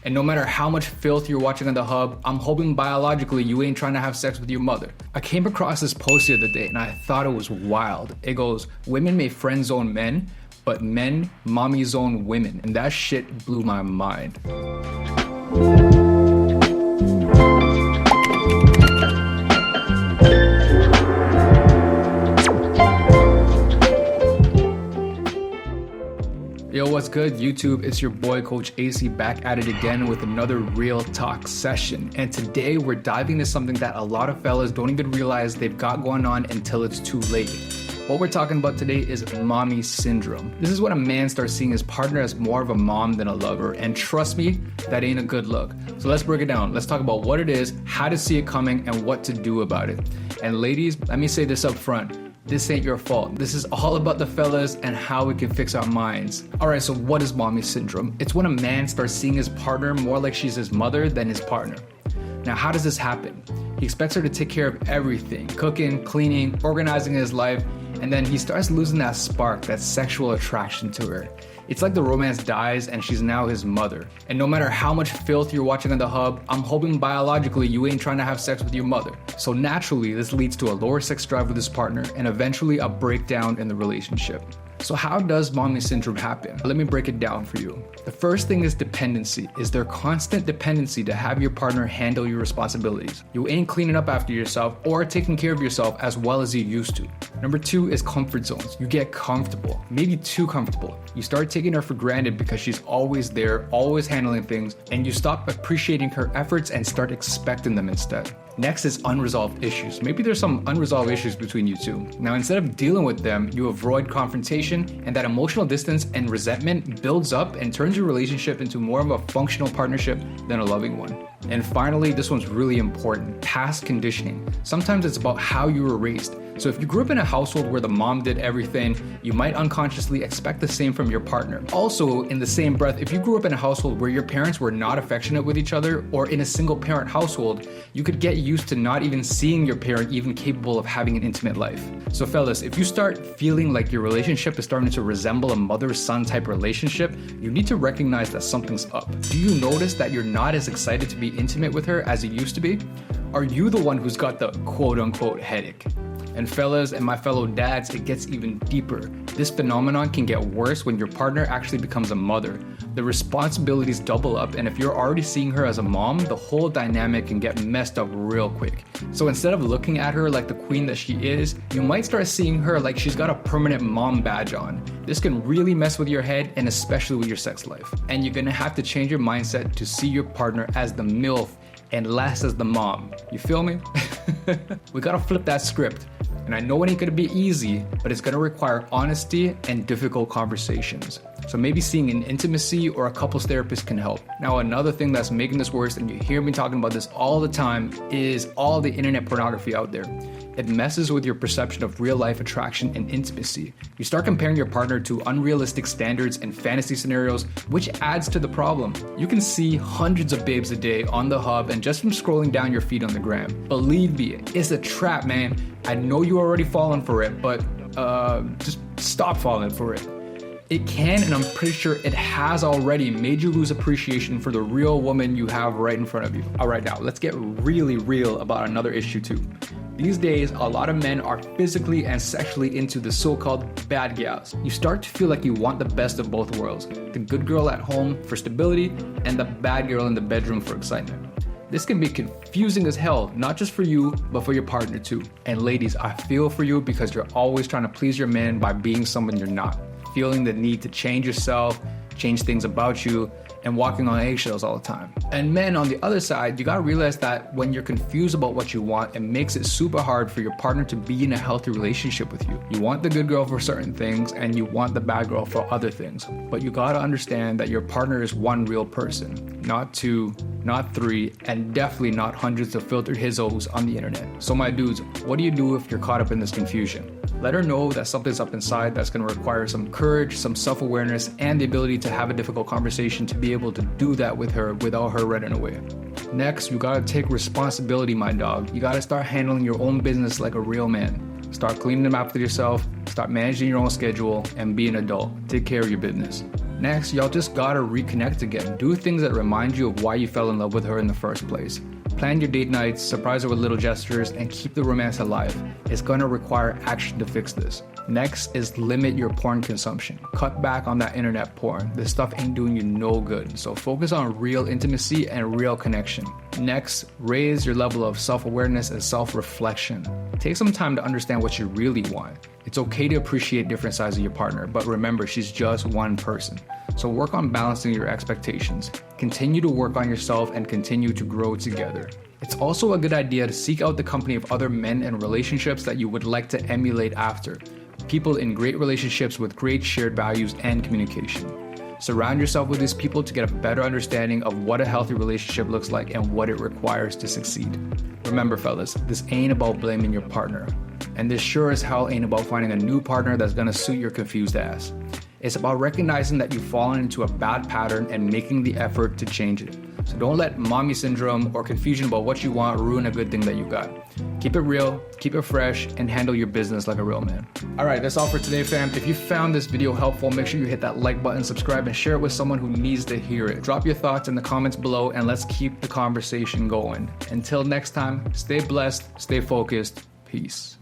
And no matter how much filth you're watching on the hub, I'm hoping biologically you ain't trying to have sex with your mother. I came across this post the other day and I thought it was wild. It goes, women may friend zone men, but men mommy zone women. And that shit blew my mind. Yo, what's good, YouTube? It's your boy, Coach Acie, back at it again with another real talk session. And today we're diving into something that a lot of fellas don't even realize they've got going on until it's too late. What we're talking about today is mommy syndrome. This is when a man starts seeing his partner as more of a mom than a lover. And trust me, that ain't a good look. So let's break it down. Let's talk about what it is, how to see it coming, and what to do about it. And ladies, let me say this up front. This ain't your fault. This is all about the fellas and how we can fix our minds. Alright, so what is mommy syndrome? It's when a man starts seeing his partner more like she's his mother than his partner. Now, how does this happen? He expects her to take care of everything, cooking, cleaning, organizing his life, and then he starts losing that spark, that sexual attraction to her. It's like the romance dies and she's now his mother. And no matter how much filth you're watching on the hub, I'm hoping biologically you ain't trying to have sex with your mother. So naturally, this leads to a lower sex drive with his partner and eventually a breakdown in the relationship. So how does mommy syndrome happen? Let me break it down for you. The first thing is dependency. Is there constant dependency to have your partner handle your responsibilities? You ain't cleaning up after yourself or taking care of yourself as well as you used to. Number two is comfort zones. You get comfortable, maybe too comfortable. You start taking her for granted because she's always there, always handling things, and you stop appreciating her efforts and start expecting them instead. Next is unresolved issues. Maybe there's some unresolved issues between you two. Now, instead of dealing with them, you avoid confrontation, and that emotional distance and resentment builds up and turns your relationship into more of a functional partnership than a loving one. And finally, this one's really important, past conditioning. Sometimes it's about how you were raised. So if you grew up in a household where the mom did everything, you might unconsciously expect the same from your partner. Also, in the same breath, if you grew up in a household where your parents were not affectionate with each other, or in a single parent household, you could get used to not even seeing your parent even capable of having an intimate life. So fellas, if you start feeling like your relationship is starting to resemble a mother-son type relationship, you need to recognize that something's up. Do you notice that you're not as excited to be intimate with her as you used to be? Are you the one who's got the quote-unquote headache? And fellas and my fellow dads, it gets even deeper. This phenomenon can get worse when your partner actually becomes a mother. The responsibilities double up, and if you're already seeing her as a mom, the whole dynamic can get messed up real quick. So instead of looking at her like the queen that she is, you might start seeing her like she's got a permanent mom badge on. This can really mess with your head and especially with your sex life. And you're gonna have to change your mindset to see your partner as the MILF and less as the mom. You feel me? We gotta flip that script. And I know it ain't gonna be easy, but it's gonna require honesty and difficult conversations. So maybe seeing an intimacy or a couples therapist can help. Now, another thing that's making this worse, and you hear me talking about this all the time, is all the internet pornography out there. It messes with your perception of real life attraction and intimacy. You start comparing your partner to unrealistic standards and fantasy scenarios, which adds to the problem. You can see hundreds of babes a day on the hub and just from scrolling down your feed on the gram. Believe me, it's a trap, man. I know you already fallen for it, but just stop falling for it. It can, and I'm pretty sure it has already made you lose appreciation for the real woman you have right in front of you. All right, now let's get really real about another issue too. These days, a lot of men are physically and sexually into the so-called bad gals. You start to feel like you want the best of both worlds. The good girl at home for stability and the bad girl in the bedroom for excitement. This can be confusing as hell, not just for you, but for your partner too. And ladies, I feel for you because you're always trying to please your man by being someone you're not. Feeling the need to change yourself, change things about you, and walking on eggshells all the time. And men, on the other side, you gotta realize that when you're confused about what you want, it makes it super hard for your partner to be in a healthy relationship with you. You want the good girl for certain things, and you want the bad girl for other things. But you gotta understand that your partner is one real person, not two, not three, and definitely not hundreds of filtered hizzos on the internet. So my dudes, what do you do if you're caught up in this confusion? Let her know that something's up inside that's gonna require some courage, some self-awareness, and the ability to have a difficult conversation to be able to do that with her without her running away. Next, you gotta take responsibility, my dog. You gotta start handling your own business like a real man. Start cleaning them after yourself, start managing your own schedule, and be an adult. Take care of your business. Next, y'all just gotta reconnect again. Do things that remind you of why you fell in love with her in the first place. Plan your date nights, surprise her with little gestures, and keep the romance alive. It's gonna require action to fix this. Next is limit your porn consumption. Cut back on that internet porn. This stuff ain't doing you no good. So focus on real intimacy and real connection. Next, raise your level of self-awareness and self-reflection. Take some time to understand what you really want. It's okay to appreciate different sides of your partner, but remember, she's just one person. So work on balancing your expectations. Continue to work on yourself and continue to grow together. It's also a good idea to seek out the company of other men and relationships that you would like to emulate after. People in great relationships with great shared values and communication. Surround yourself with these people to get a better understanding of what a healthy relationship looks like and what it requires to succeed. Remember, fellas, this ain't about blaming your partner. And this sure as hell ain't about finding a new partner that's gonna suit your confused ass. It's about recognizing that you've fallen into a bad pattern and making the effort to change it. So don't let mommy syndrome or confusion about what you want ruin a good thing that you got. Keep it real, keep it fresh, and handle your business like a real man. All right, that's all for today, fam. If you found this video helpful, make sure you hit that like button, subscribe, and share it with someone who needs to hear it. Drop your thoughts in the comments below, and let's keep the conversation going. Until next time, stay blessed, stay focused, peace.